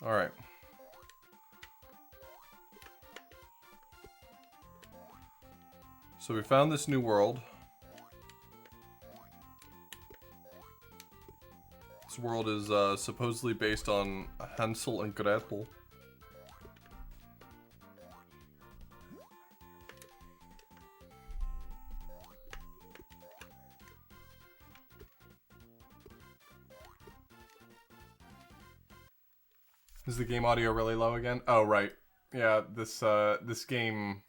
Alright. So we found this new world. This world is supposedly based on Hansel and Gretel. Is the game audio really low again? Oh, right. Yeah, this game,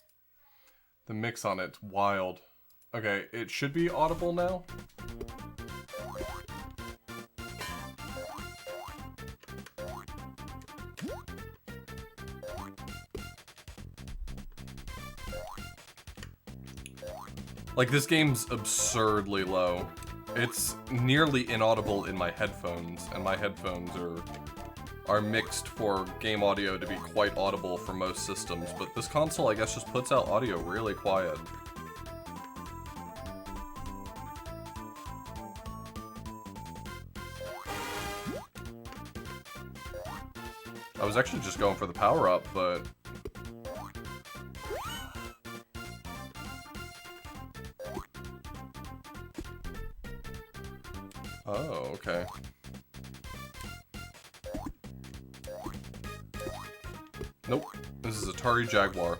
the mix on it's wild. Okay, it should be audible now. Like, this game's absurdly low. It's nearly inaudible in my headphones, and my headphones are mixed for game audio to be quite audible for most systems, but this console, I guess, just puts out audio really quiet. I was actually just going for the power-up, but... Oh, okay. Nope. This is Atari Jaguar.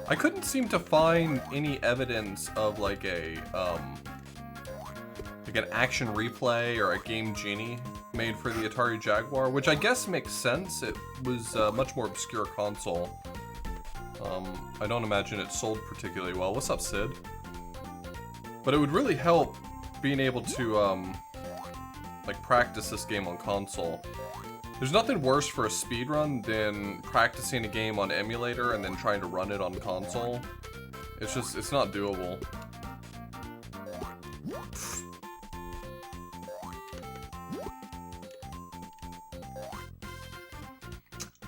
I couldn't seem to find any evidence of like an action replay or a Game Genie made for the Atari Jaguar, which I guess makes sense. It was a much more obscure console. I don't imagine it sold particularly well. What's up, Sid? But it would really help being able to like practice this game on console. There's nothing worse for a speedrun than practicing a game on emulator and then trying to run it on console. It's not doable.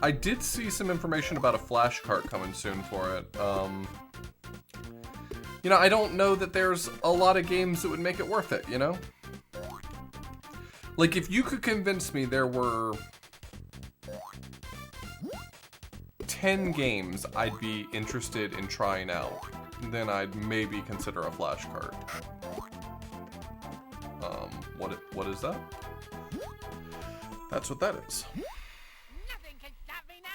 I did see some information about a flash cart coming soon for it. You know, I don't know that there's a lot of games that would make it worth it, you know? Like, if you could convince me there were 10 games I'd be interested in trying out, then I'd maybe consider a flash cart. What is that? That's what that is. Nothing can stop me now.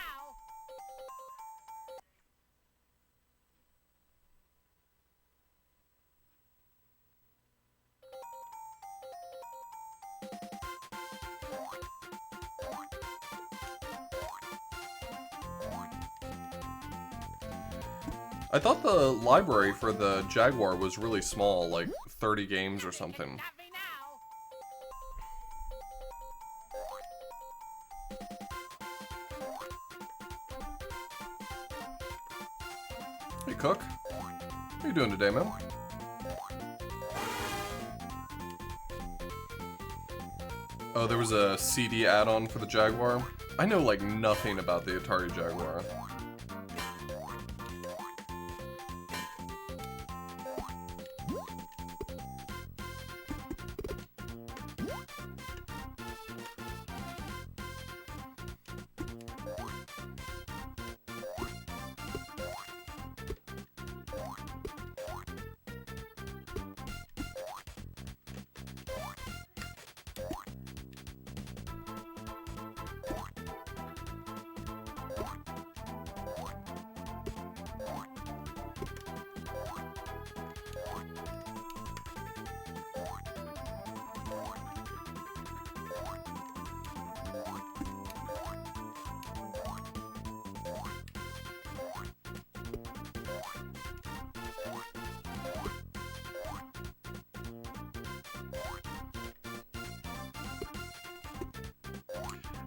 I thought the library for the Jaguar was really small, like 30 games or something. Stop me now. Hey, Cook. How you doing today, man? Oh, there was a CD add-on for the Jaguar. I know, like, nothing about the Atari Jaguar.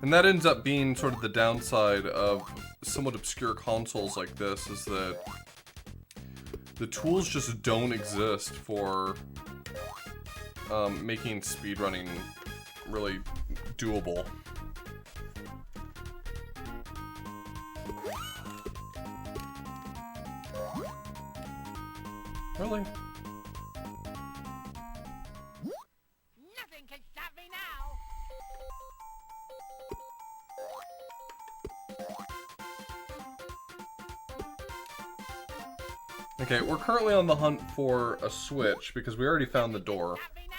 And that ends up being sort of the downside of somewhat obscure consoles like this, is that the tools just don't exist for making speedrunning really doable. Really? Nothing can stop me now. Okay, we're currently on the hunt for a switch because we already found the door. Stop me now.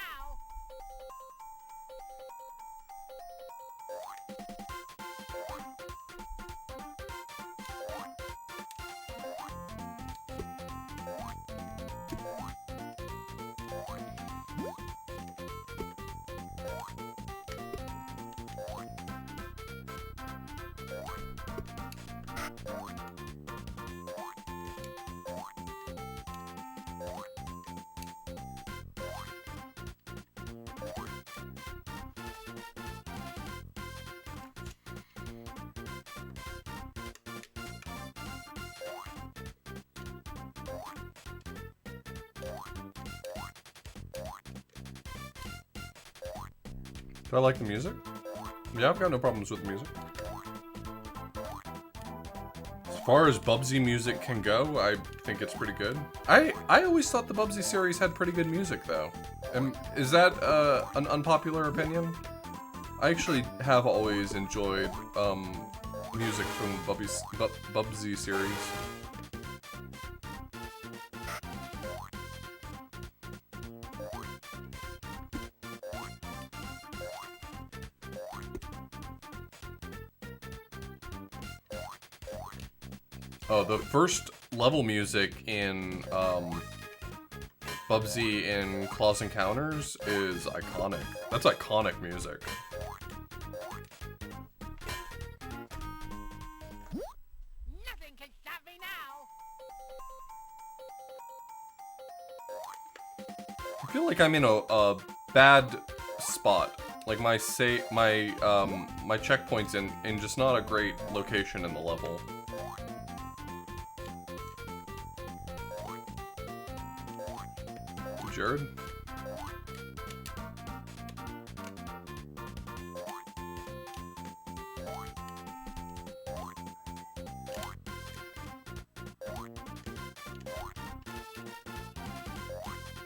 Do I like the music? Yeah, I've got no problems with the music. As far as Bubsy music can go, I think it's pretty good. I always thought the Bubsy series had pretty good music, though. Is that an unpopular opinion? I actually have always enjoyed music from the Bubsy series. Oh, the first level music in Bubsy in Claws Encounters is iconic. That's iconic music. Nothing can stop me now. I feel like I'm in a bad spot. Like my my checkpoint's in just not a great location in the level. Jared?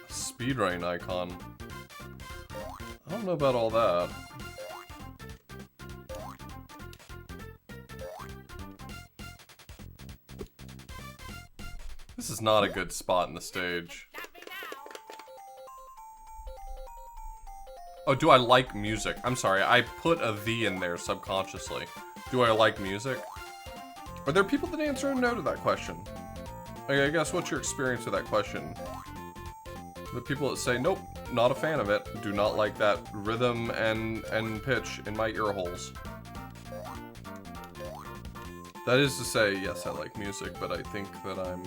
Speedrun icon. I don't know about all that. This is not a good spot in the stage. Stop me now. Oh, do I like music? I'm sorry, I put a V in there subconsciously. Do I like music? Are there people that answer no to that question? Okay, I guess what's your experience with that question? The people that say, nope, not a fan of it, do not like that rhythm and pitch in my ear holes. That is to say, yes, I like music, but I think that I'm...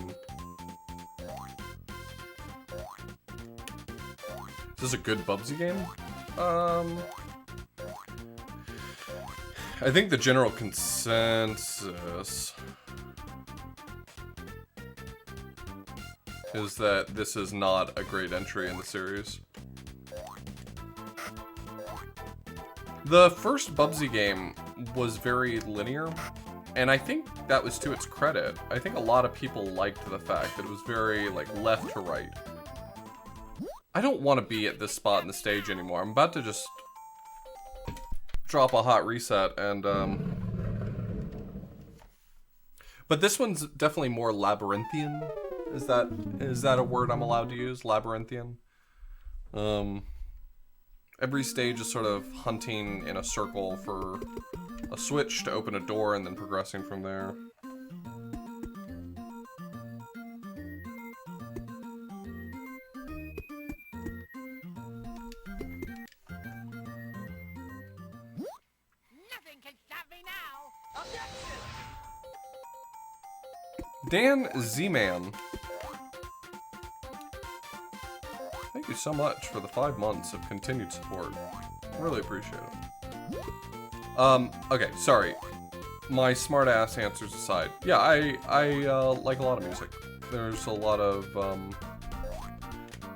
Is this a good Bubsy game? I think the general consensus is that this is not a great entry in the series. The first Bubsy game was very linear, and I think that was to its credit. I think a lot of people liked the fact that it was very, like, left to right. I don't want to be at this spot in the stage anymore. I'm about to just drop a hot reset and, But this one's definitely more labyrinthian. Is that a word I'm allowed to use? Labyrinthian? Every stage is sort of hunting in a circle for a switch to open a door and then progressing from there. Nothing can stop me now. Objection! Dan Z-Man. Thank you so much for the 5 months of continued support. Really appreciate it. Okay, sorry. My smart-ass answers aside. Yeah, I like a lot of music. There's a lot of,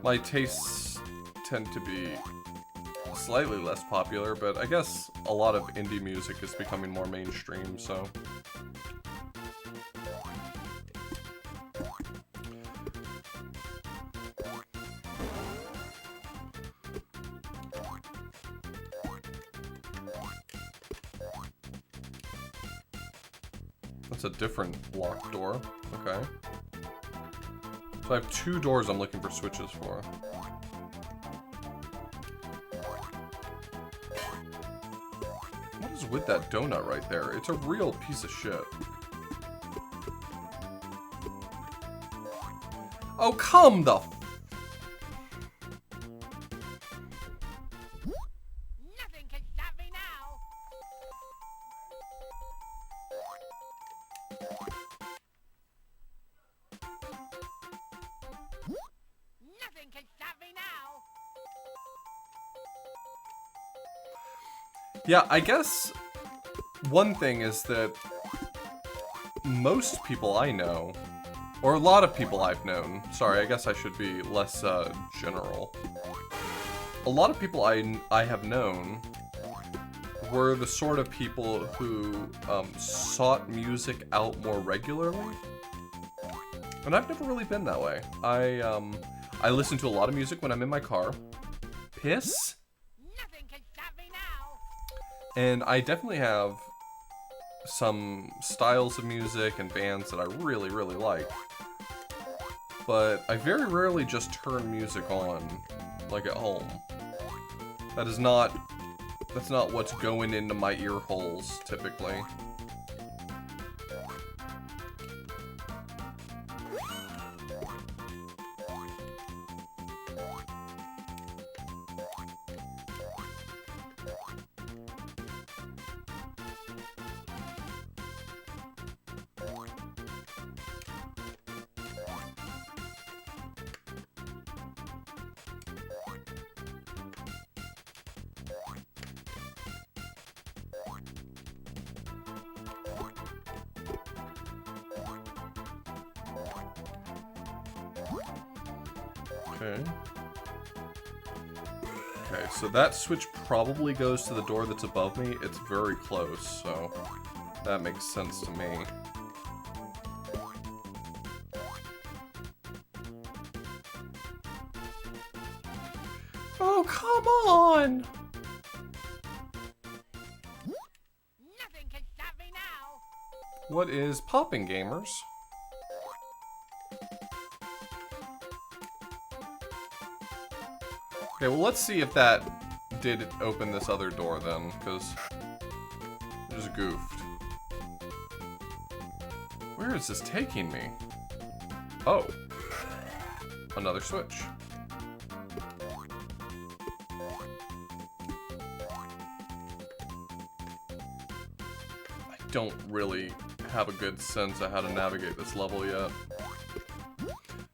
my tastes tend to be slightly less popular, but I guess a lot of indie music is becoming more mainstream, so... That's a different locked door. Okay. So I have 2 doors I'm looking for switches for. What is with that donut right there? It's a real piece of shit. Oh, come the... Nothing can stop me now. Nothing can stop me now. Yeah, I guess one thing is that most people I know, or a lot of people I've known, sorry, I guess I should be less general. A lot of people I have known were the sort of people who sought music out more regularly. And I've never really been that way. I listen to a lot of music when I'm in my car. Piss? Nothing can stop me now. And I definitely have some styles of music and bands that I really, really like. But I very rarely just turn music on, like at home. That's not what's going into my ear holes, typically. Okay. Okay, so that switch probably goes to the door that's above me. It's very close, so that makes sense to me. Oh, come on! Nothing can stop me now. What is popping, gamers? Okay, well, let's see if that did open this other door then, because I just goofed. Where is this taking me? Oh. Another switch. I don't really have a good sense of how to navigate this level yet.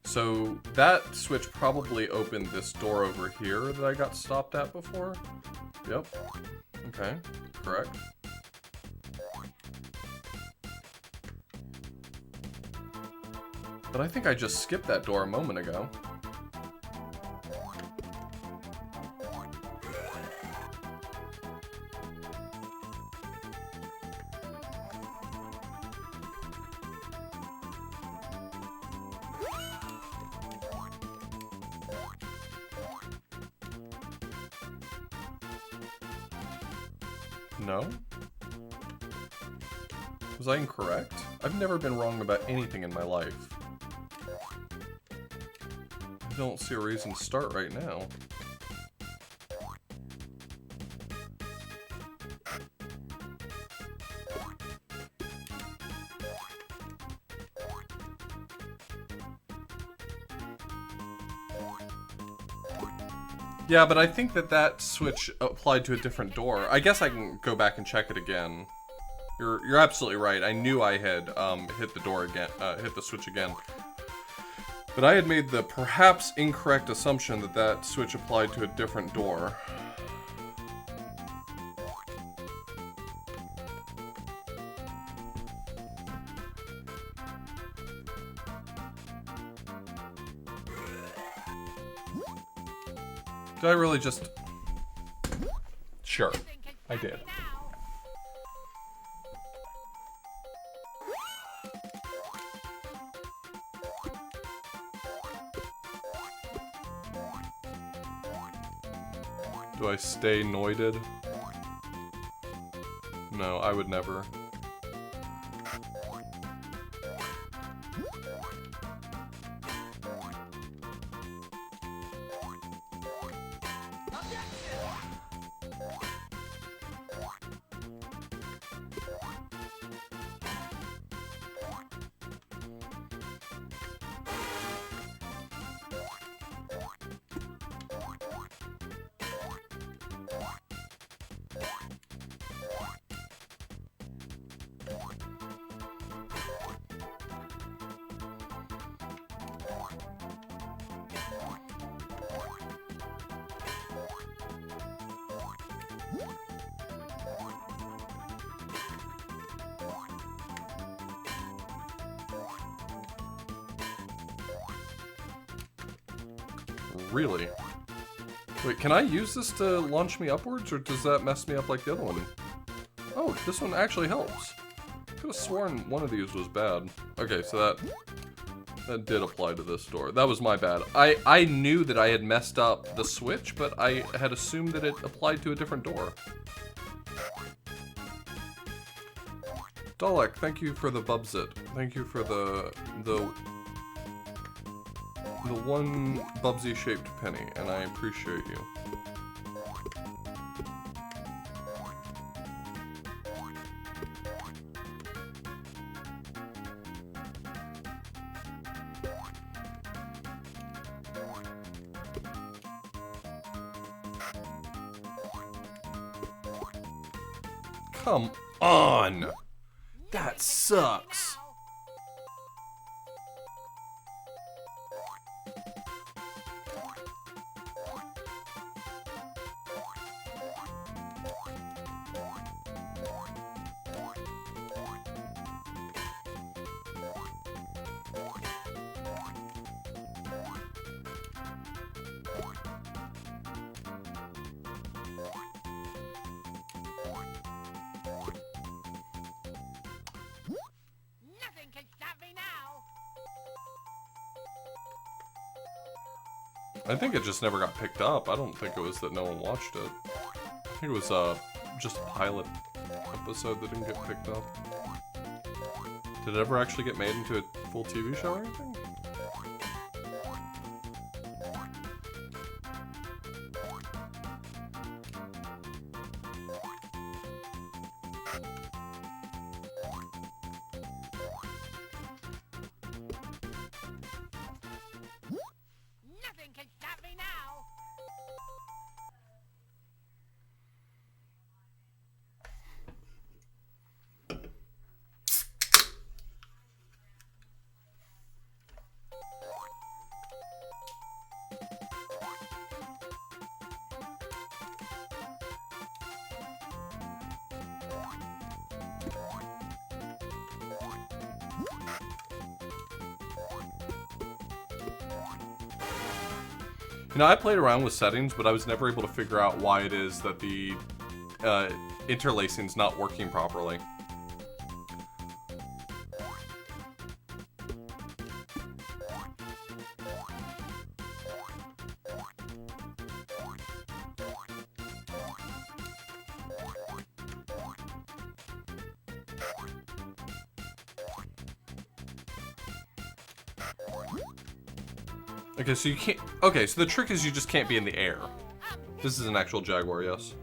So that switch probably opened this door over here that I got stopped at before. Yep. Okay, correct. But I think I just skipped that door a moment ago. No? Was I incorrect? I've never been wrong about anything in my life. I don't see a reason to start right now. Yeah, but I think that switch applied to a different door. I guess I can go back and check it again. You're absolutely right. I knew I had hit the door again, hit the switch again. But I had made the perhaps incorrect assumption that switch applied to a different door. Did I really just... Sure, Nothing can I stop did. me now. Do I stay noited? No, I would never. Really? Wait, can I use this to launch me upwards, or does that mess me up like the other one? Oh, this one actually helps. Could have sworn one of these was bad. Okay, so that did apply to this door. That was my bad. I knew that I had messed up the switch, but I had assumed that it applied to a different door. Dalek, thank you for the Bubsit. Thank you for the one Bubsy-shaped penny, and I appreciate you. Come on! That sucks. Nothing can stop me now. I think it just never got picked up. I don't think it was that no one watched it. I think it was just a pilot episode that didn't get picked up. Did it ever actually get made into a full TV show or anything? Nothing can stop me now. You know, I played around with settings, but I was never able to figure out why it is that the interlacing's not working properly. Okay, so you can't... Okay, so the trick is you just can't be in the air. This is an actual Jaguar, yes.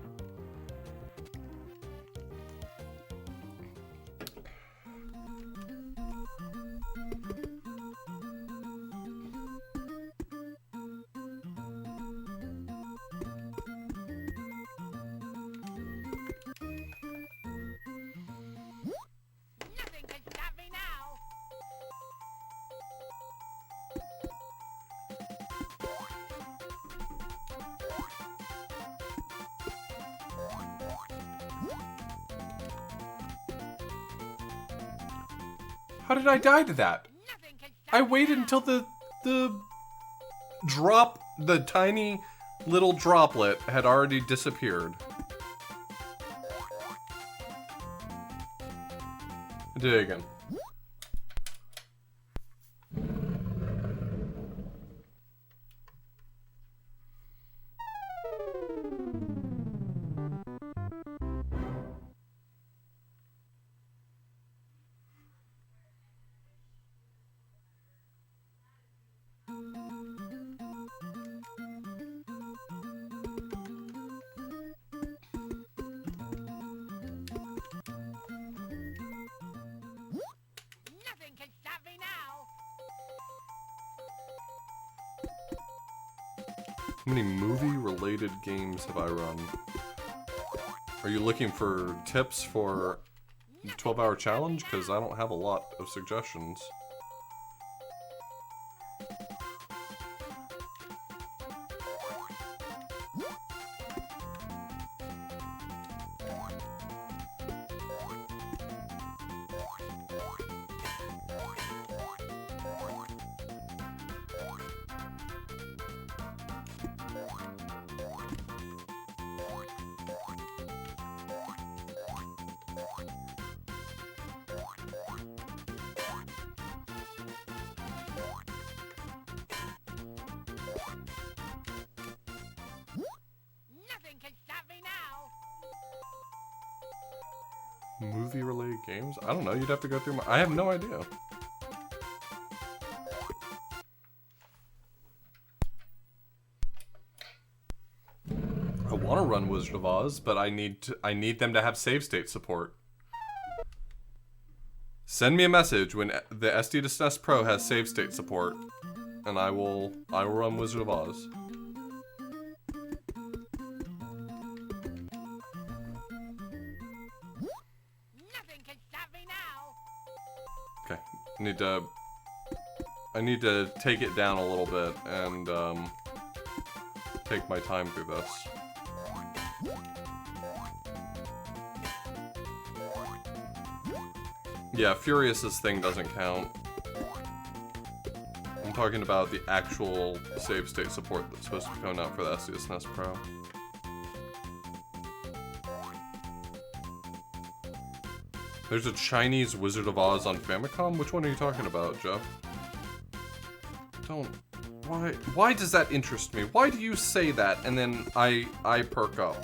Nothing can stop me now. How did I die to that? Nothing can stop I me waited now. until the tiny little droplet had already disappeared. Did it again. Nothing can stop me now. How many movie-related games have I run? Are you looking for tips for 12-hour challenge? Because I don't have a lot of suggestions. Nothing can stop me now. Movie-related games? I don't know. You'd have to go through my... I have no idea. I want to run Wizard of Oz, but I need them to have save state support. Send me a message when the SD to SNES Pro has save state support, and I will run Wizard of Oz. Nothing can stop me now. Okay, I need to take it down a little bit and take my time through this. Yeah, Furious's thing doesn't count. I'm talking about the actual save state support that's supposed to be coming out for the SD to SNES Pro. There's a Chinese Wizard of Oz on Famicom? Which one are you talking about, Jeff? Don't... Why does that interest me? Why do you say that and then I perk up?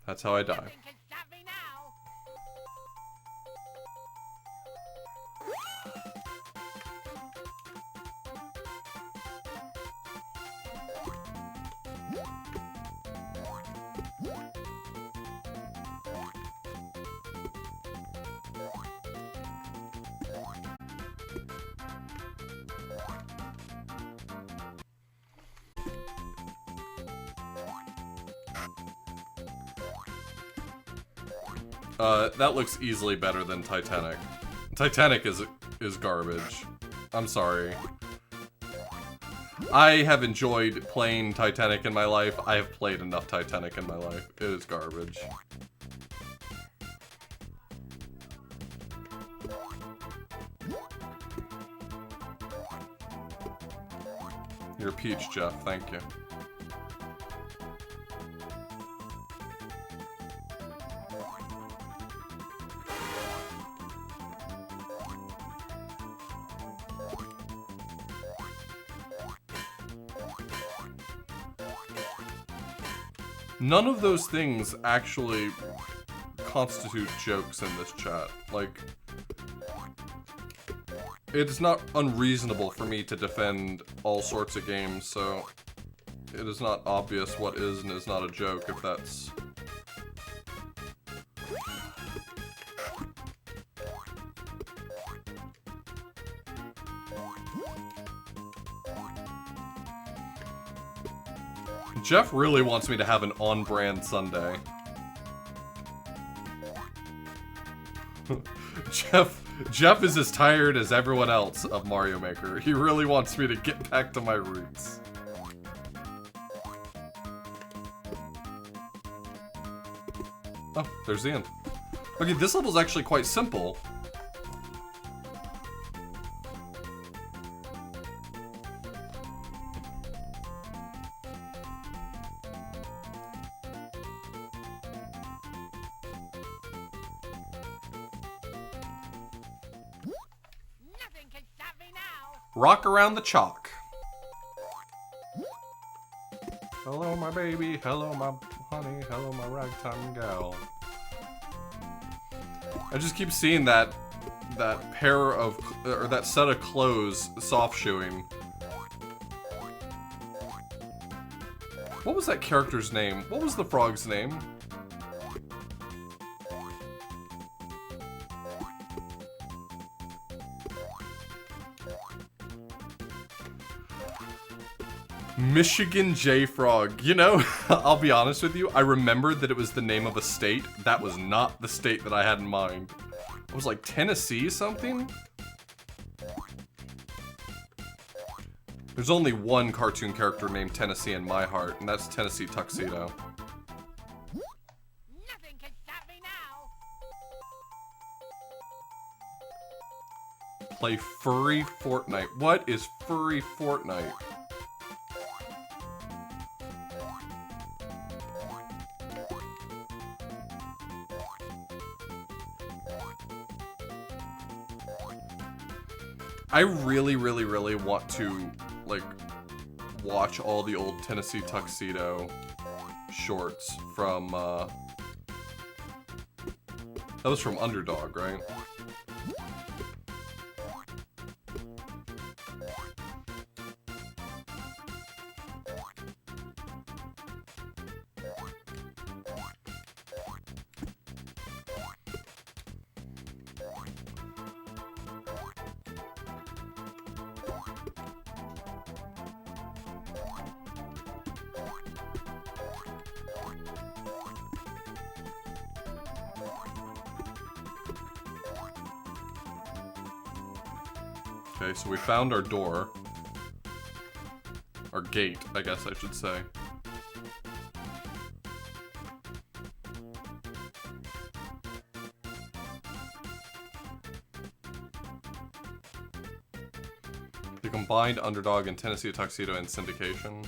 That's how I die. Nothing can stop me now. That looks easily better than Titanic. Titanic is garbage. I'm sorry. I have enjoyed playing Titanic in my life. I have played enough Titanic in my life. It is garbage. You're a peach, Jeff. Thank you. None of those things actually constitute jokes in this chat. Like, it's not unreasonable for me to defend all sorts of games, so it is not obvious what is and is not a joke if that's... Jeff really wants me to have an on-brand Sunday. Jeff is as tired as everyone else of Mario Maker. He really wants me to get back to my roots. Oh, there's the end. Okay, this level's actually quite simple. Nothing can stop me now. Rock around the chalk. Hello, my baby. Hello, my honey. Hello, my ragtime gal. I just keep seeing that pair of, or that set of clothes soft shoeing. What was that character's name? What was the frog's name? Michigan J Frog. You know, I'll be honest with you, I remembered that it was the name of a state. That was not the state that I had in mind. It was like Tennessee something? There's only one cartoon character named Tennessee in my heart, and that's Tennessee Tuxedo. Nothing can stop me now. Play Furry Fortnite. What is Furry Fortnite? I really want to, like, watch all the old Tennessee Tuxedo shorts from, that was from Underdog, right? Okay, so we found our door. Our gate, I guess I should say. The combined Underdog and Tennessee Tuxedo in syndication.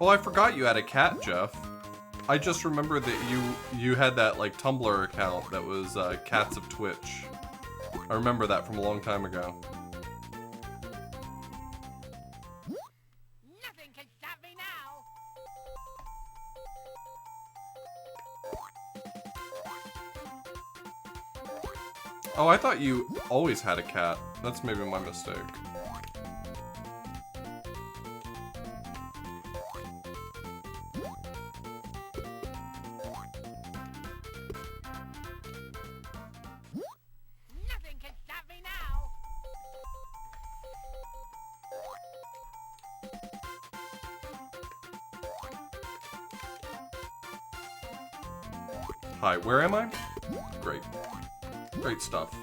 Oh, I forgot you had a cat, Jeff. I just remembered that you had that, like, Tumblr account that was Cats of Twitch. I remember that from a long time ago. Nothing can stop me now. Oh, I thought you always had a cat. That's maybe my mistake. Nothing can stop me now. Hi, where am I? Great. Great stuff.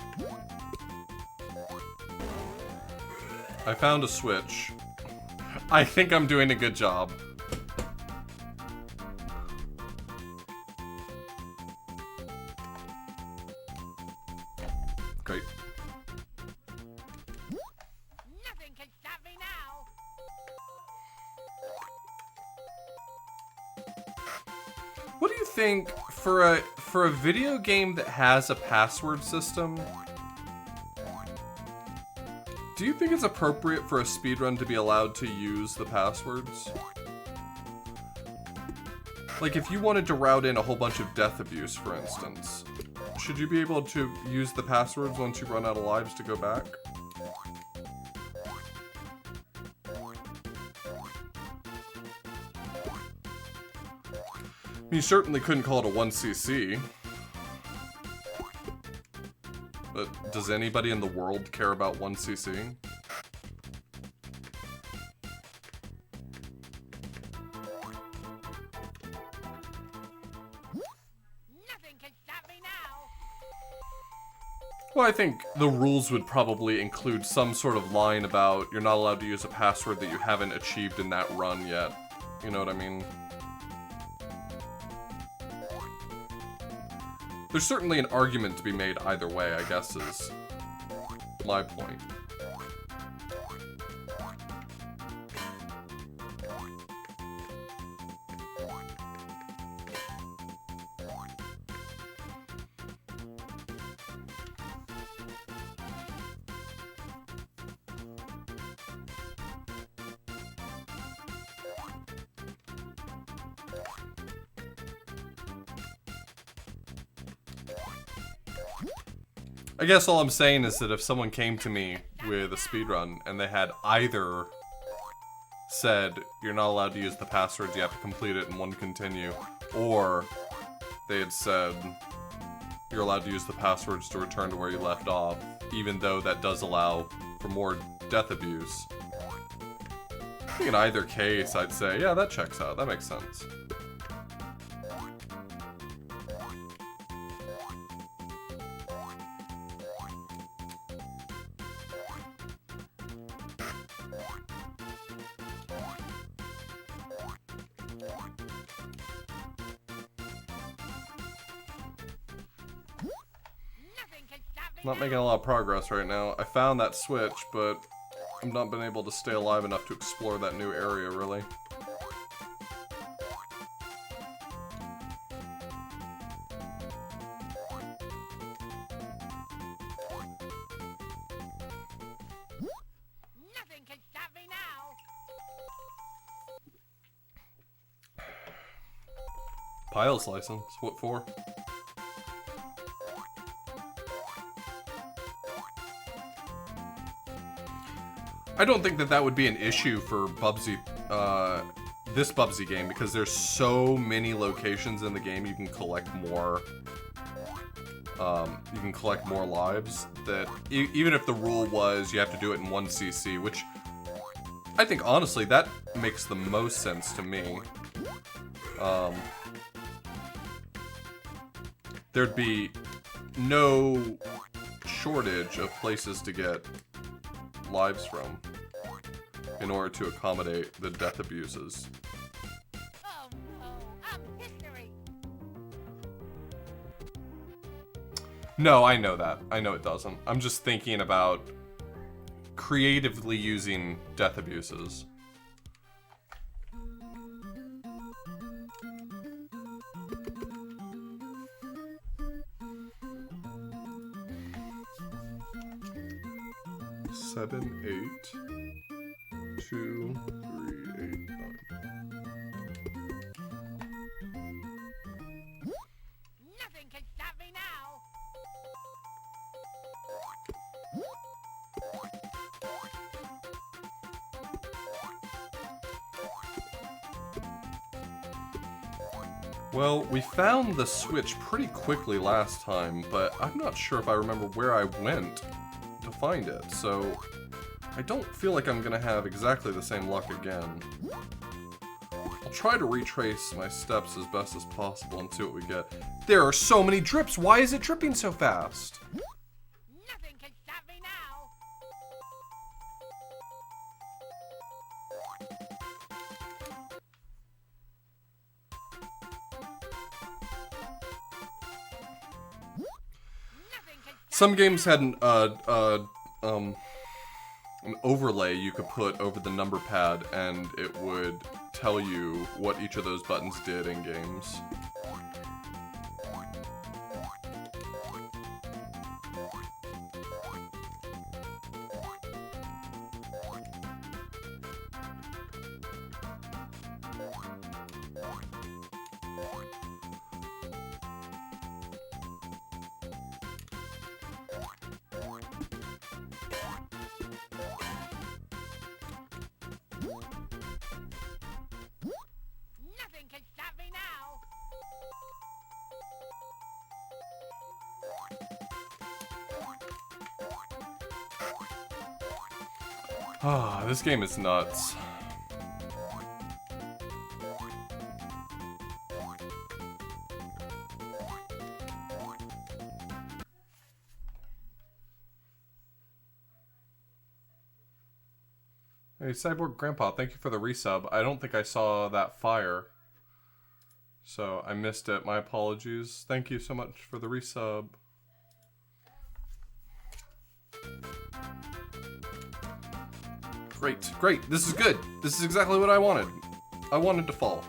I found a switch. I think I'm doing a good job. Great. Nothing can stop me now. What do you think for a video game that has a password system? Do you think it's appropriate for a speedrun to be allowed to use the passwords? Like, if you wanted to route in a whole bunch of death abuse, for instance, should you be able to use the passwords once you run out of lives to go back? You certainly couldn't call it a 1cc. But does anybody in the world care about 1cc? Nothing can stop me now. Well, I think the rules would probably include some sort of line about you're not allowed to use a password that you haven't achieved in that run yet. You know what I mean? There's certainly an argument to be made either way, I guess, is my point. I guess all I'm saying is that if someone came to me with a speedrun and they had either said, you're not allowed to use the passwords, you have to complete it and one continue, or they had said, you're allowed to use the passwords to return to where you left off, even though that does allow for more death abuse. I think in either case, I'd say, yeah, that checks out, that makes sense. Not making a lot of progress right now. I found that switch, but I've not been able to stay alive enough to explore that new area, really. Nothing can stop me now. Pilot's license. What for? I don't think that that would be an issue for Bubsy, this Bubsy game, because there's so many locations in the game you can collect more, lives, that even if the rule was you have to do it in 1cc, which I think honestly that makes the most sense to me. There'd be no shortage of places to get lives from in order to accommodate the death abuses. Oh no, I'm history. No, I know that. I know it doesn't. I'm just thinking about creatively using death abuses. Seven, 8, 2, 3, 8, 9. Nothing can stop me now. Well, we found the switch pretty quickly last time, but I'm not sure if I remember where I went to find it, so I don't feel like I'm gonna have exactly the same luck again. I'll try to retrace my steps as best as possible and see what we get. There are so many drips! Why is it dripping so fast? Nothing can stop me now. Nothing can stop Some games had an overlay you could put over the number pad and it would tell you what each of those buttons did in games. can stop me now. Ah, this game is nuts. Hey, Cyborg Grandpa, thank you for the resub. I don't think I saw that fire, so I missed it. My apologies. Thank you so much for the resub. Great, great. This is good. This is exactly what I wanted. I wanted to fall.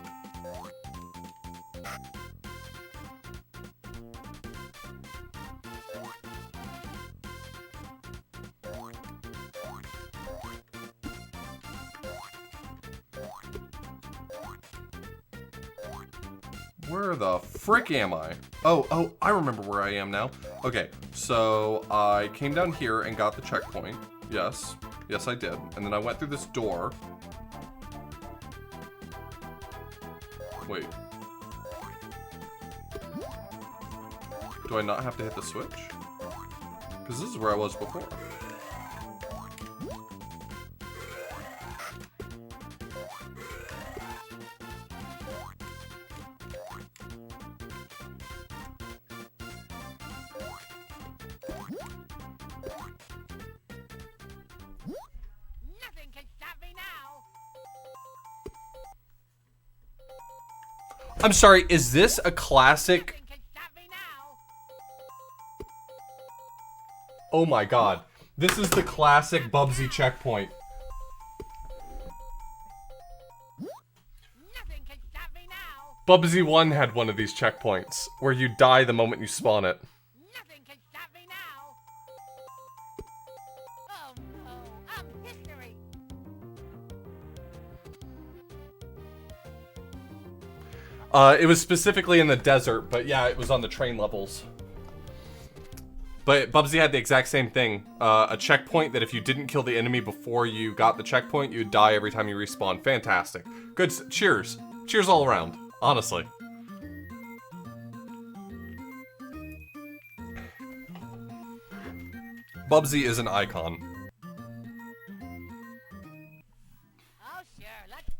Where the frick am I? Oh, I remember where I am now. Okay, so I came down here and got the checkpoint. Yes, I did. And then I went through this door. Wait. Do I not have to hit the switch? Because this is where I was before. Nothing can stop me now. I'm sorry, is this a classic? Nothing can stop me now. Oh my god. This is the classic Bubsy checkpoint. Nothing can stop me now. Bubsy 1 had one of these checkpoints, where you die the moment you spawn it. Nothing can stop me now. Oh no, I'm history. It was specifically in the desert, but yeah, it was on the train levels. But Bubsy had the exact same thing. A checkpoint that if you didn't kill the enemy before you got the checkpoint, you'd die every time you respawn. Fantastic. Good. Cheers. Cheers all around. Honestly. Bubsy is an icon. Oh sure, let's.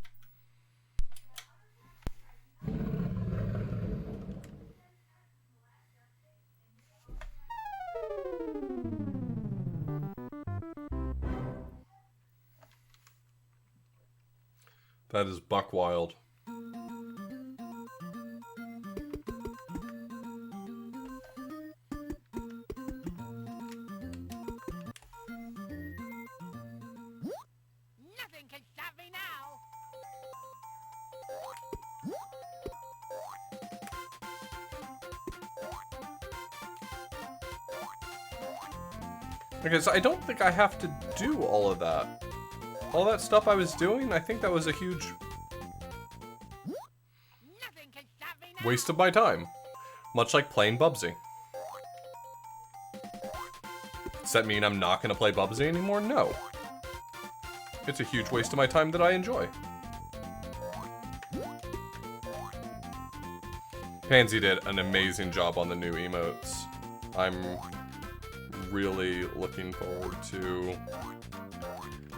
That is buck wild. Nothing can stop me now. Okay, so I don't think I have to do all of that. All that stuff I was doing, I think that was a huge Nothing can stop me now. waste of my time. Much like playing Bubsy. Does that mean I'm not going to play Bubsy anymore? No. It's a huge waste of my time that I enjoy. Pansy did an amazing job on the new emotes. I'm really looking forward to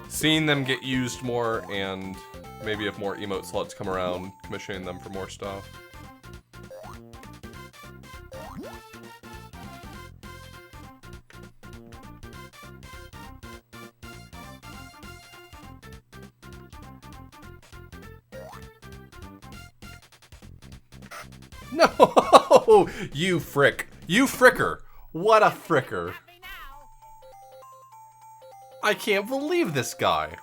seeing them get used more, and maybe if more emote slots come around, commissioning them for more stuff. No! You frick. You fricker. What a fricker. Stop me now. I can't believe this guy.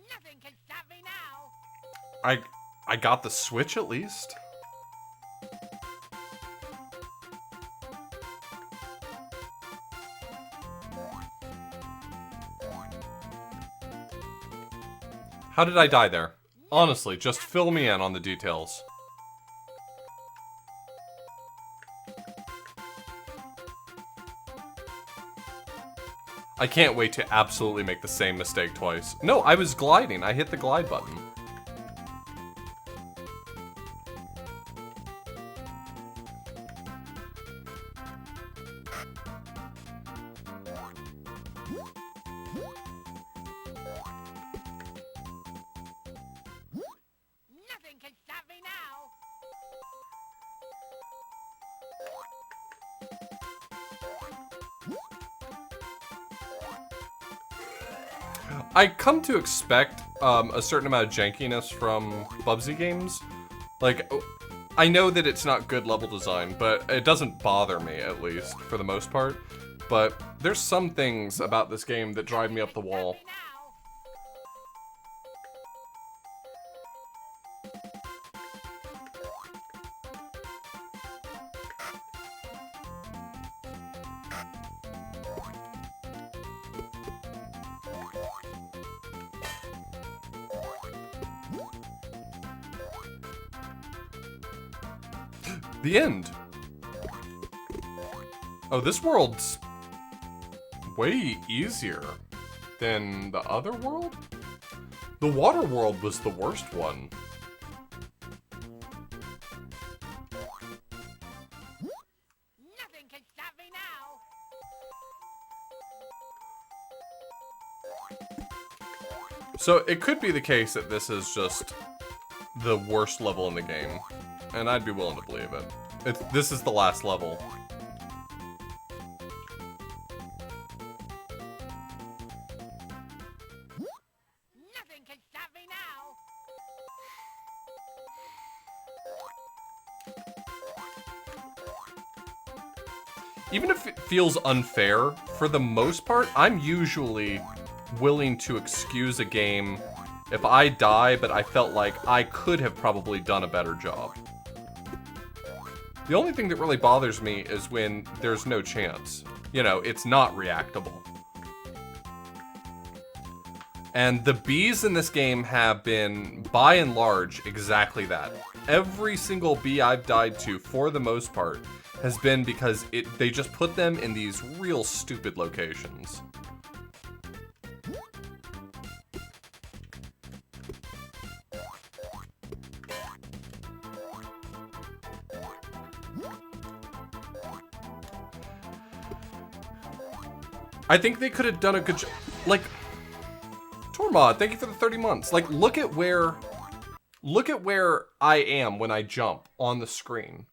Nothing can stop me now. I got the switch at least. How did I die there? Honestly, just fill me in on the details. I can't wait to absolutely make the same mistake twice. No, I was gliding. I hit the glide button. Nothing can stop me now. I come to expect a certain amount of jankiness from Bubsy games. Like, I know that it's not good level design, but it doesn't bother me, at least, for the most part. But there's some things about this game that drive me up the wall. Stop me now. The end. Oh, this world's way easier than the other world? The water world was the worst one. Nothing can stop me now. So it could be the case that this is just the worst level in the game. And I'd be willing to believe it. This is the last level. Nothing can stop me now. Even if it feels unfair, for the most part, I'm usually willing to excuse a game if I die, but I felt like I could have probably done a better job. The only thing that really bothers me is when there's no chance. You know, it's not reactable. And the bees in this game have been, by and large, exactly that. Every single bee I've died to, for the most part, has been because they just put them in these real stupid locations. I think they could have done a good job. Like, Tormod, thank you for the 30 months. Like, look at where I am when I jump on the screen.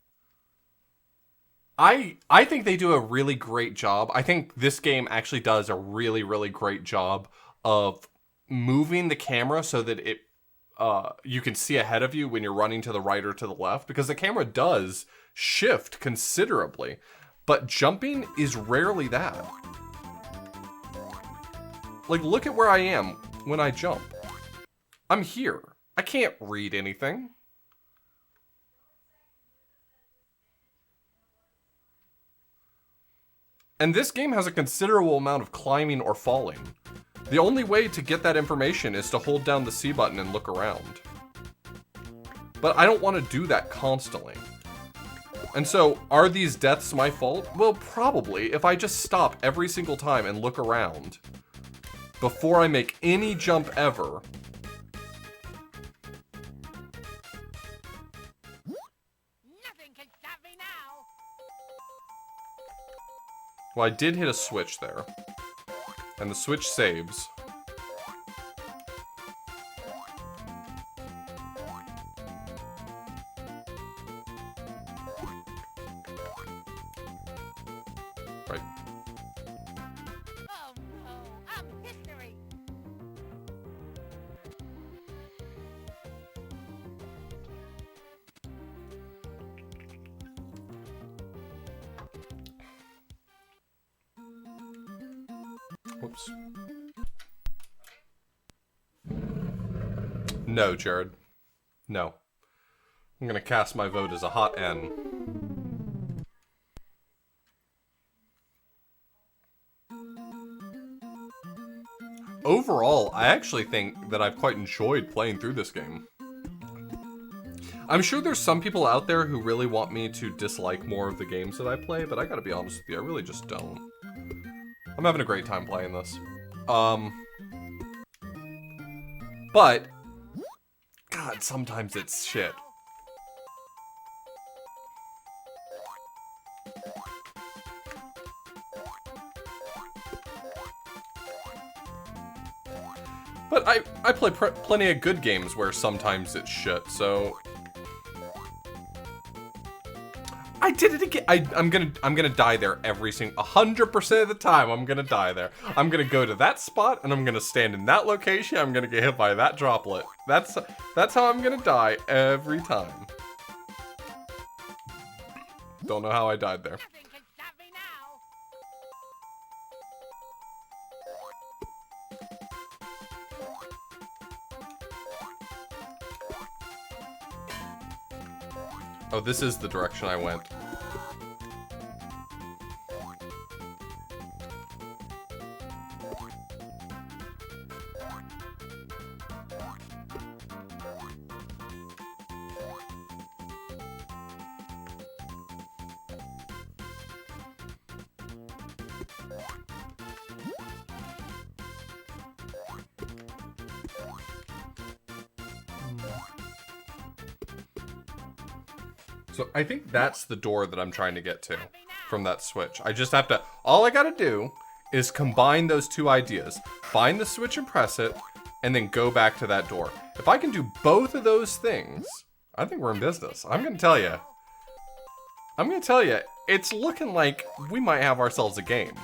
I think they do a really great job. I think this game actually does a really, really great job of moving the camera so that it you can see ahead of you when you're running to the right or to the left, because the camera does shift considerably, but jumping is rarely that. Like, look at where I am when I jump. I'm here. I can't read anything. And this game has a considerable amount of climbing or falling. The only way to get that information is to hold down the C button and look around. But I don't want to do that constantly. And so, are these deaths my fault? Well, probably, if I just stop every single time and look around before I make any jump ever. Nothing can stop me now. Well, I did hit a switch there. And the switch saves. Right. Oh no, I'm history. Whoops. No, Jared. No. I'm gonna cast my vote as a hot N. Overall, I actually think that I've quite enjoyed playing through this game. I'm sure there's some people out there who really want me to dislike more of the games that I play, but I gotta be honest with you, I really just don't. I'm having a great time playing this. But, God, sometimes it's shit. But I play plenty of good games where sometimes it's shit, so... I did it again! I'm gonna die there every single... 100% of the time, I'm gonna die there. I'm gonna go to that spot, and I'm gonna stand in that location, I'm gonna get hit by that droplet. That's how I'm gonna die every time. Don't know how I died there. Nothing can stop me now. Oh, this is the direction I went. So I think that's the door that I'm trying to get to from that switch. I just have to, all I gotta do is combine those two ideas. Find the switch and press it, and then go back to that door. If I can do both of those things, I think we're in business. I'm gonna tell you, it's looking like we might have ourselves a game.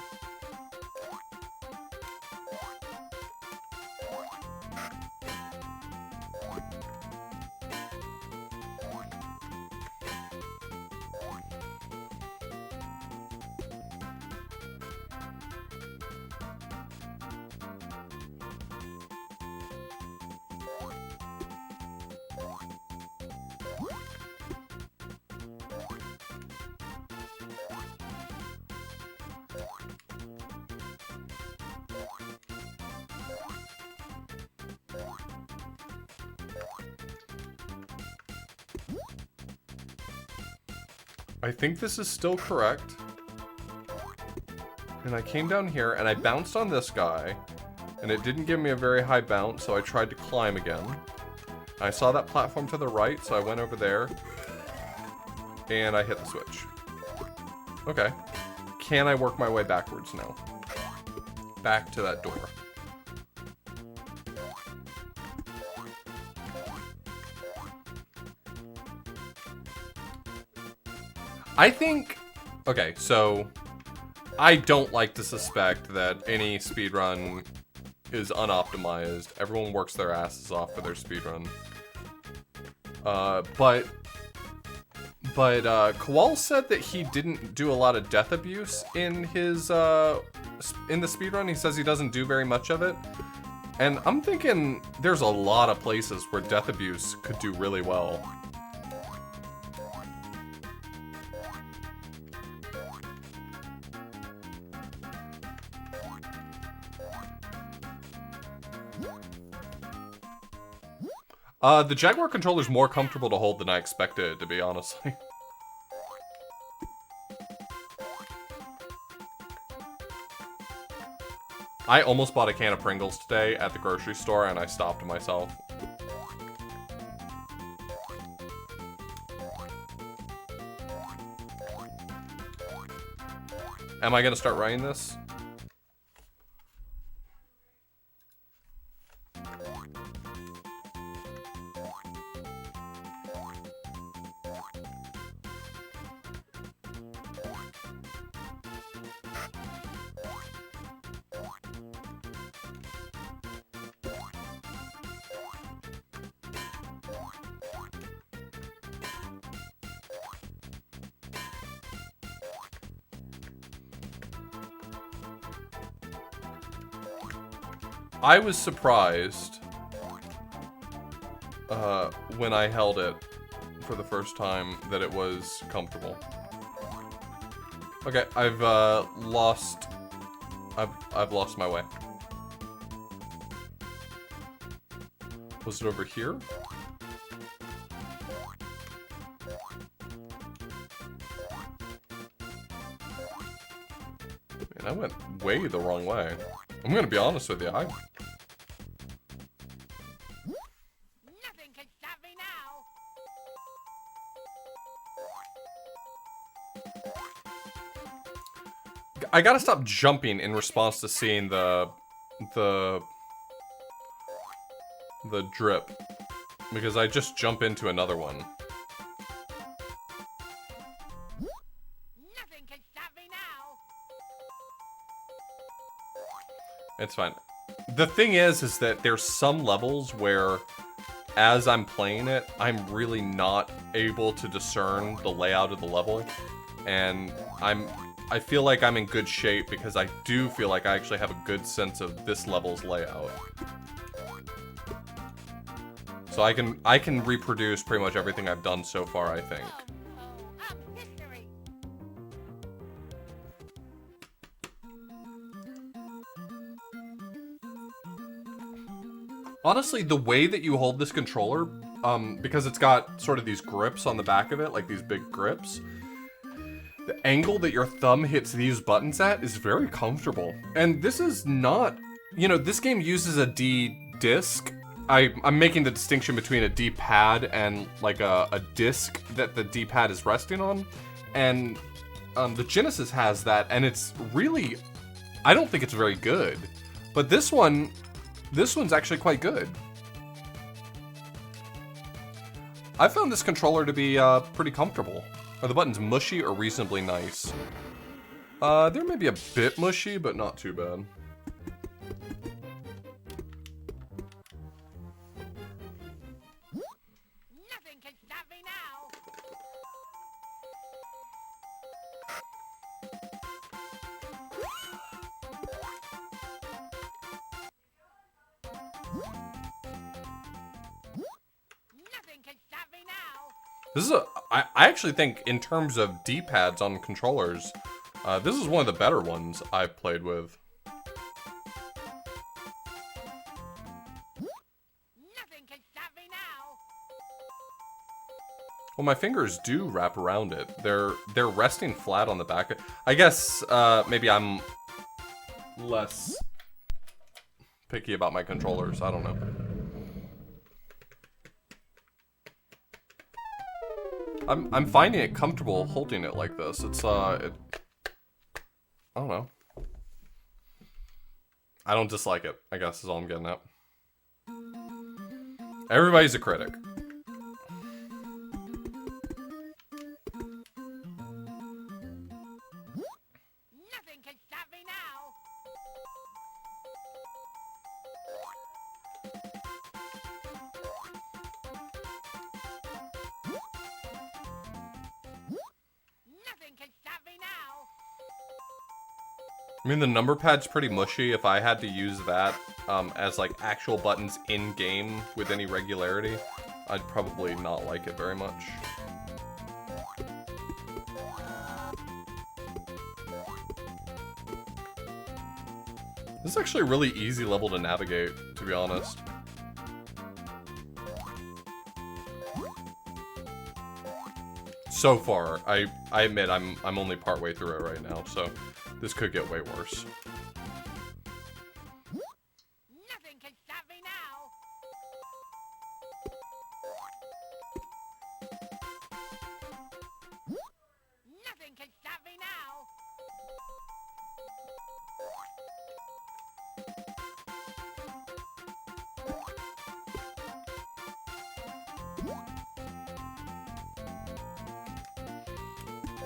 I think this is still correct. And I came down here and I bounced on this guy. And it didn't give me a very high bounce, so I tried to climb again. I saw that platform to the right, so I went over there. And I hit the switch. Okay. Can I work my way backwards now? Back to that door. I think... Okay, so... I don't like to suspect that any speedrun is unoptimized. Everyone works their asses off for their speedrun. But Kowal said that he didn't do a lot of death abuse in his, in the speedrun. He says he doesn't do very much of it. And I'm thinking there's a lot of places where death abuse could do really well. The Jaguar controller's more comfortable to hold than I expected it to be, honestly. I almost bought a can of Pringles today at the grocery store and I stopped myself. Am I gonna start writing this? I was surprised when I held it for the first time that it was comfortable. Okay, I've lost my way. Was it over here? I went way the wrong way. I'm gonna be honest with you. Nothing can stop me now. I gotta stop jumping in response to seeing the drip, because I just jump into another one. Nothing can stop me now. It's fine. The thing is that there's some levels where, as I'm playing it, I'm really not able to discern the layout of the level, and I feel like I'm in good shape because I do feel like I actually have a good sense of this level's layout. So I can reproduce pretty much everything I've done so far, I think. History. Honestly, the way that you hold this controller, because it's got sort of these grips on the back of it, like these big grips, the angle that your thumb hits these buttons at is very comfortable. And this is not, you know, this game uses a D-disc. I'm making the distinction between a D-pad and like a disc that the D-pad is resting on. And the Genesis has that, and it's really, I don't think it's very good. But this one's actually quite good. I found this controller to be pretty comfortable. Are the buttons mushy or reasonably nice? They're maybe a bit mushy, but not too bad. Nothing can stop me now. Nothing can stop me now. This is I actually think in terms of D-pads on controllers, this is one of the better ones I've played with. Nothing can stop me now. Well, my fingers do wrap around it. They're resting flat on the back. I guess maybe I'm less picky about my controllers. I don't know. I'm finding it comfortable holding it like this. It's I don't know. I don't dislike it, I guess is all I'm getting at. Everybody's a critic. Nothing can stop me now. Nothing can stop me now. I mean, the number pad's pretty mushy. If I had to use that as like actual buttons in game with any regularity, I'd probably not like it very much. This is actually a really easy level to navigate, to be honest. So far, I admit I'm only partway through it right now, so this could get way worse. Nothing can stop me now. Nothing can stop me now.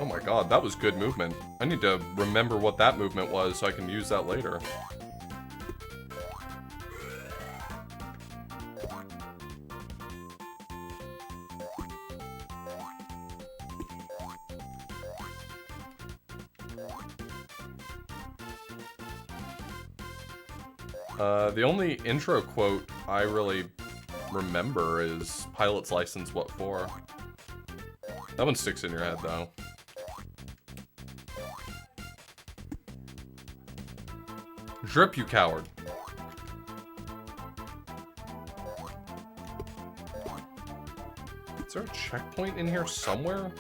Oh my god, that was good movement. I need to remember what that movement was so I can use that later. The only intro quote I really remember is Pilot's License, What For? That one sticks in your head, though. Drip, you coward. Is there a checkpoint in here somewhere?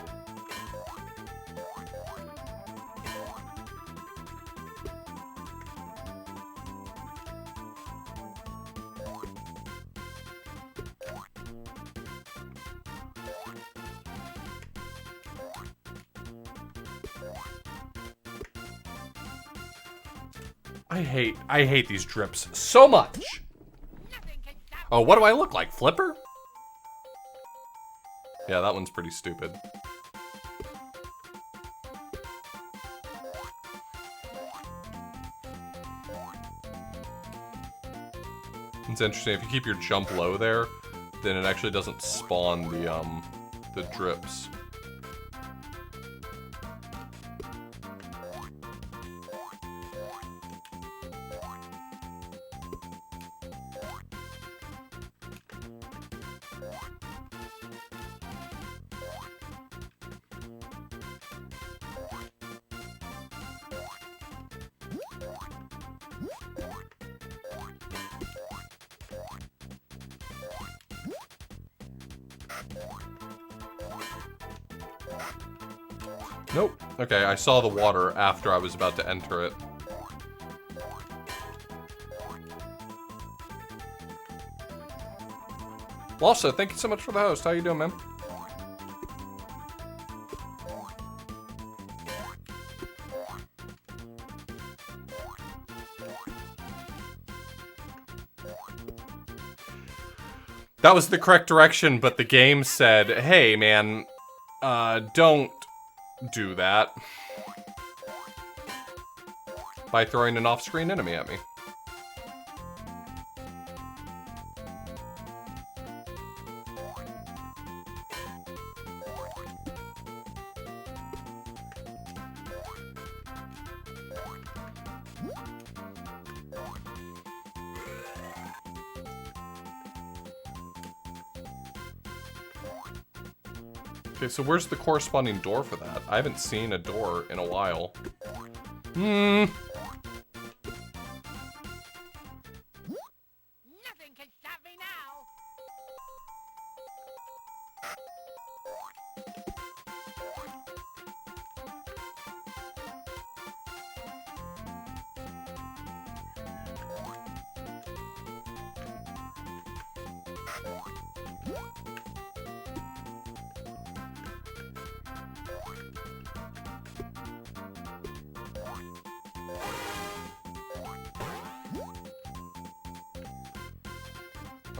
I hate these drips so much. Nothing can stop Oh, what do I look like? Flipper? Yeah, that one's pretty stupid. It's interesting, if you keep your jump low there, then it actually doesn't spawn the drips. Nope. Okay, I saw the water after I was about to enter it. Lalsa, thank you so much for the host. How you doing, man? That was the correct direction, but the game said, hey, man, don't do that by throwing an off-screen enemy at me. Okay, so where's the corresponding door for that? I haven't seen a door in a while. Nothing can stop me now.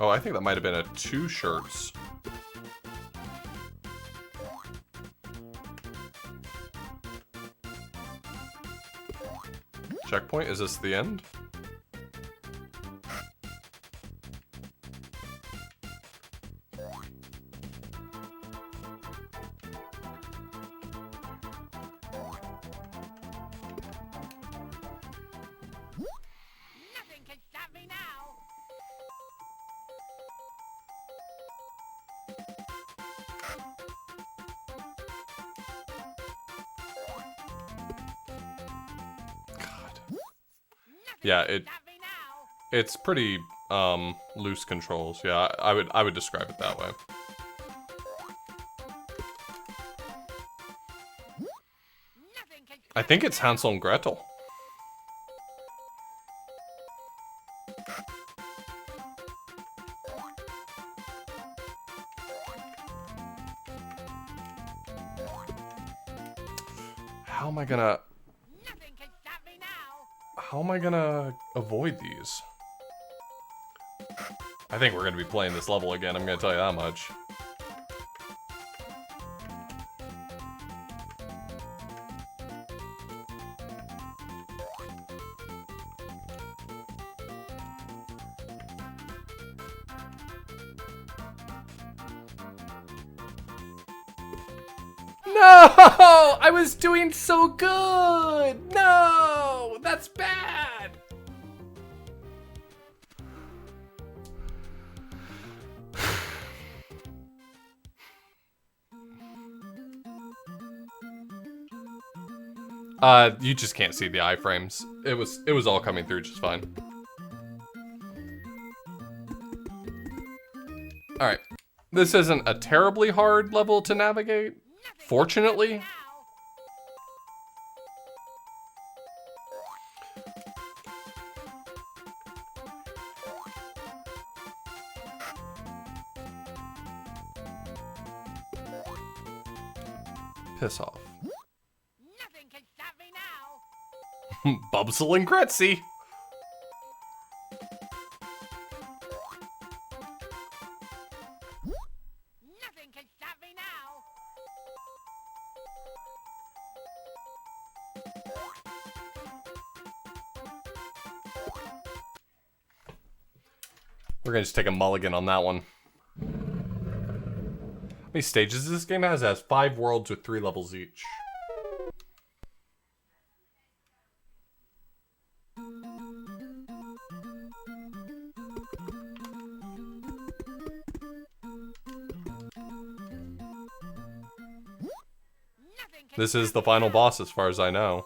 Oh, I think that might have been a 2 shirts. Checkpoint? Is this the end? Nothing can stop me now. God. Nothing Yeah, can stop me now. it's pretty loose controls. Yeah, I would describe it that way. Nothing can I think it's Hansel and Gretel. How am I gonna Nothing can stop me now. How am I gonna avoid these? I think we're gonna be playing this level again, I'm gonna tell you that much. No! I was doing so good! No! That's bad! You just can't see the iframes. It was all coming through just fine. Alright. This isn't a terribly hard level to navigate, fortunately. Now. Piss off. Nothing can stop me now. Bubsy and Gretzky. We're gonna just take a mulligan on that one. How many stages does this game has? It has 5 worlds with 3 levels each. This is the final boss as far as I know.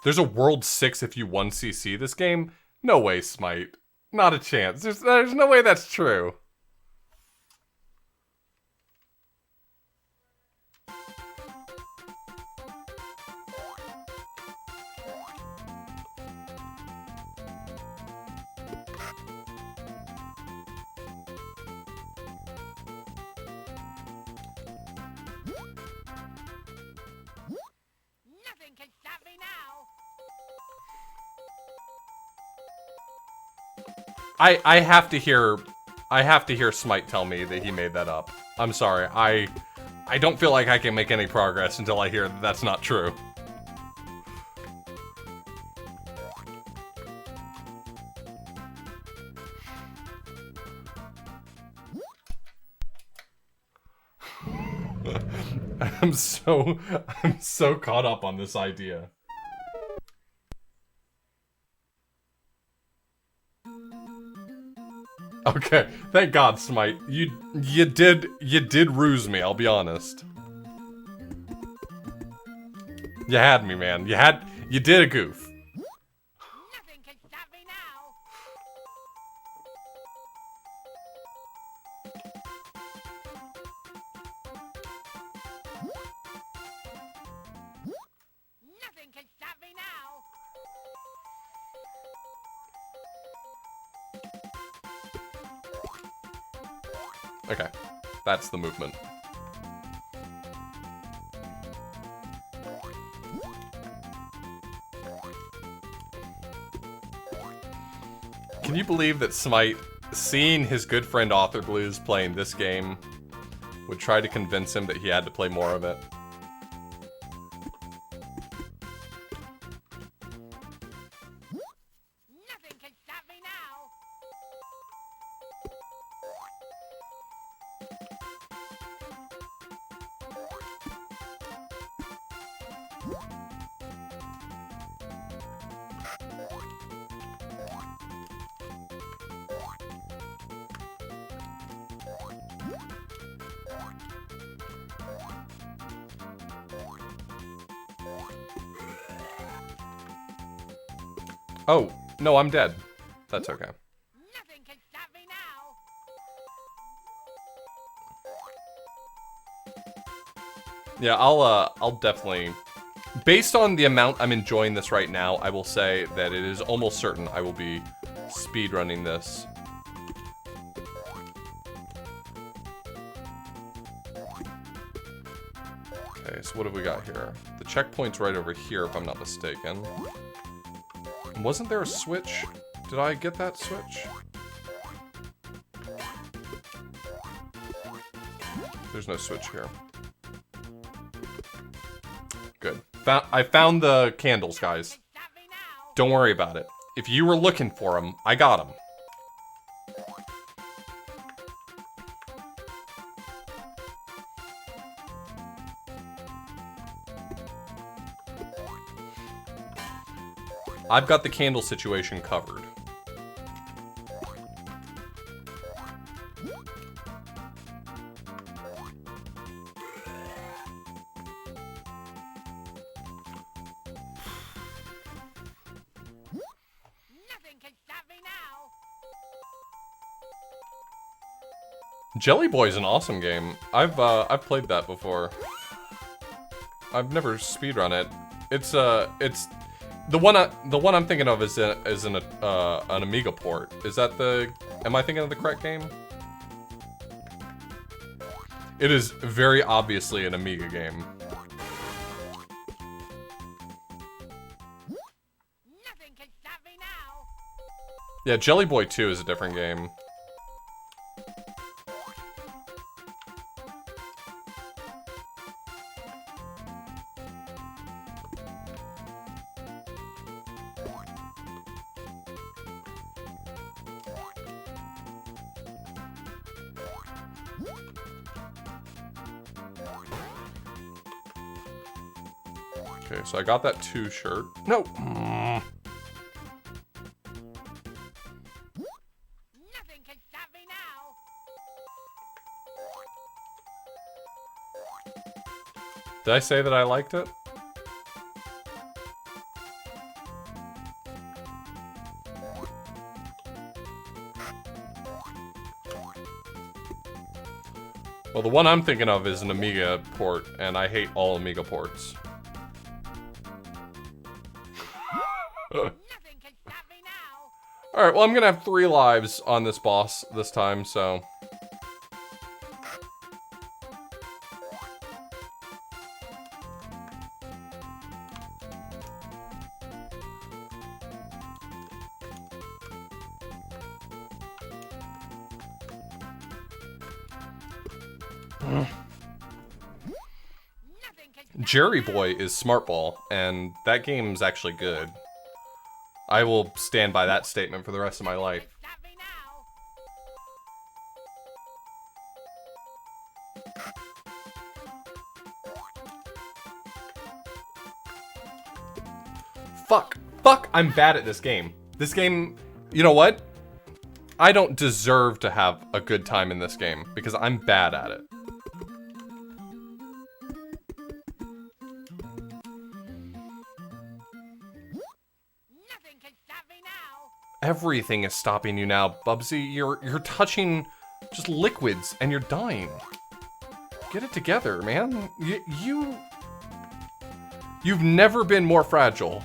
There's a World 6 if you 1cc this game? No way, Smite. Not a chance. There's no way that's true. Nothing can stop me now. I have to hear Smite tell me that he made that up. I'm sorry. I don't feel like I can make any progress until I hear that that's not true. I'm so caught up on this idea. Okay, thank God, Smite. You did ruse me, I'll be honest. You had me, man. You did a goof. Nothing can stop me now. Nothing can stop me now. Okay, that's the movement. Can you believe that Smite, seeing his good friend Author Blues playing this game, would try to convince him that he had to play more of it? Nothing can stop me now. Oh, no, I'm dead. That's okay. Nothing can stop me now. Yeah, I'll definitely... Based on the amount I'm enjoying this right now, I will say that it is almost certain I will be speedrunning this. Okay, so what have we got here? The checkpoint's right over here, if I'm not mistaken. Wasn't there a switch? Did I get that switch? There's no switch here. Good. I found the candles, guys. Stop me now. Don't worry about it. If you were looking for them, I got them. I've got the candle situation covered. Nothing can stop me now. Jelly Boy's an awesome game. I've played that before. I've never speedrun it. It's the one I'm thinking of is an Amiga port. Is that the? Am I thinking of the correct game? It is very obviously an Amiga game. Nothing can stop me now. Yeah, Jelly Boy 2 is a different game. Okay, so I got that 2 shirt. No! Nothing can stop me now. Did I say that I liked it? Well, the one I'm thinking of is an Amiga port, and I hate all Amiga ports. Nothing can stop me now. Alright, well, I'm gonna have 3 lives on this boss this time, so... Nothing can stop Jerry me now. Boy is Smart Ball, and that game's actually good. I will stand by that statement for the rest of my life. Stop me now. Fuck. Fuck, I'm bad at this game. This game, you know what? I don't deserve to have a good time in this game, because I'm bad at it. Nothing can stop me now. Everything is stopping you now, Bubsy. You're touching just liquids, and you're dying. Get it together, man. You've never been more fragile.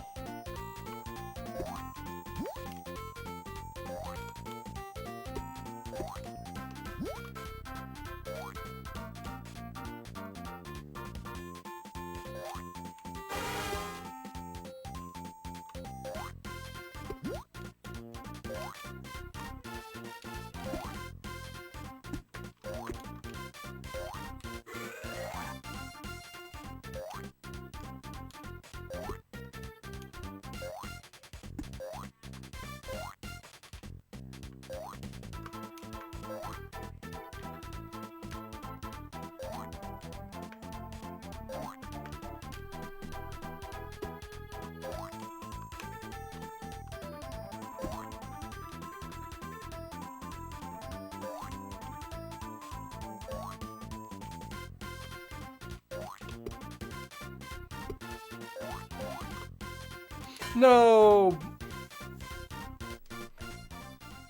No!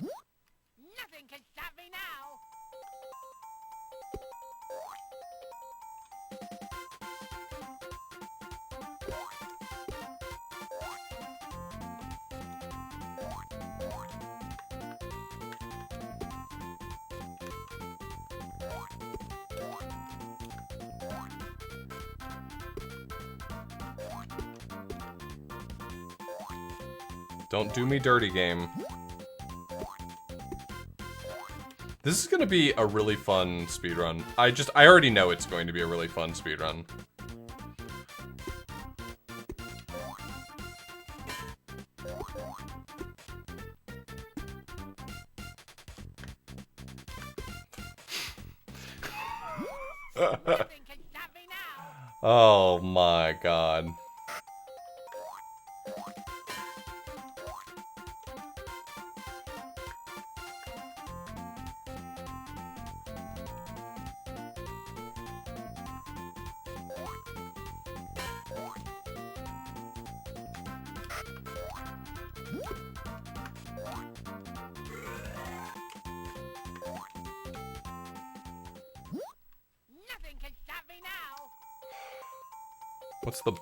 Nothing can stop me now. Don't do me dirty, game. This is gonna be a really fun speedrun. I already know it's going to be a really fun speedrun. Nothing can stop me now. Oh my god. Nothing can stop me now. What's the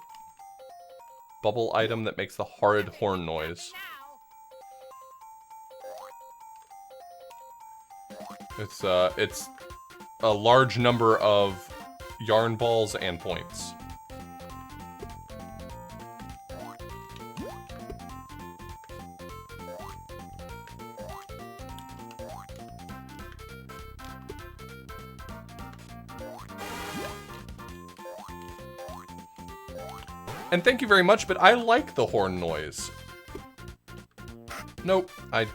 bubble item that makes the horrid horn noise? It's a large number of yarn balls and points. And thank you very much, but I like the horn noise. Nope, Nothing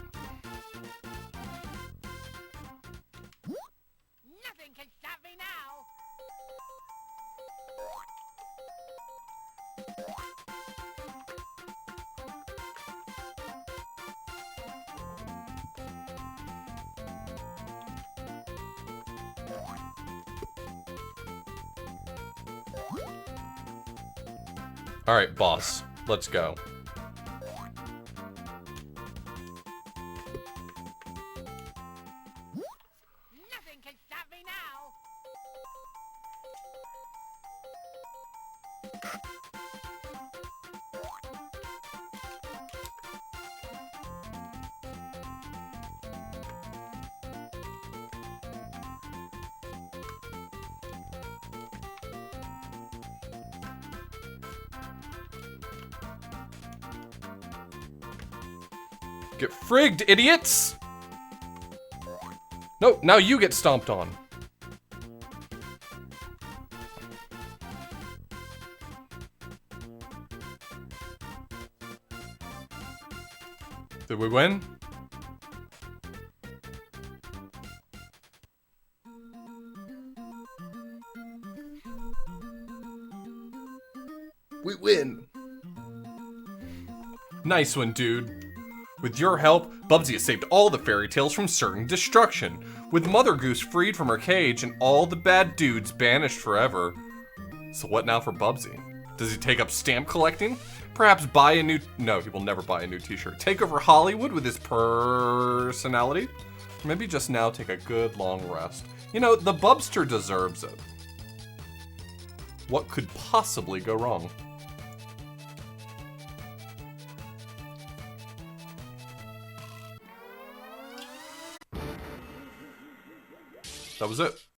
Alright, boss. Let's go. Nothing can stop me now. Get frigged, idiots! No, now you get stomped on. Did we win? We win. Nice one, dude. With your help, Bubsy has saved all the fairy tales from certain destruction, with Mother Goose freed from her cage and all the bad dudes banished forever. So what now for Bubsy? Does he take up stamp collecting? Perhaps buy a new... No, he will never buy a new t-shirt. Take over Hollywood with his personality? Or maybe just now take a good long rest. You know, the Bubster deserves it. What could possibly go wrong? That was it.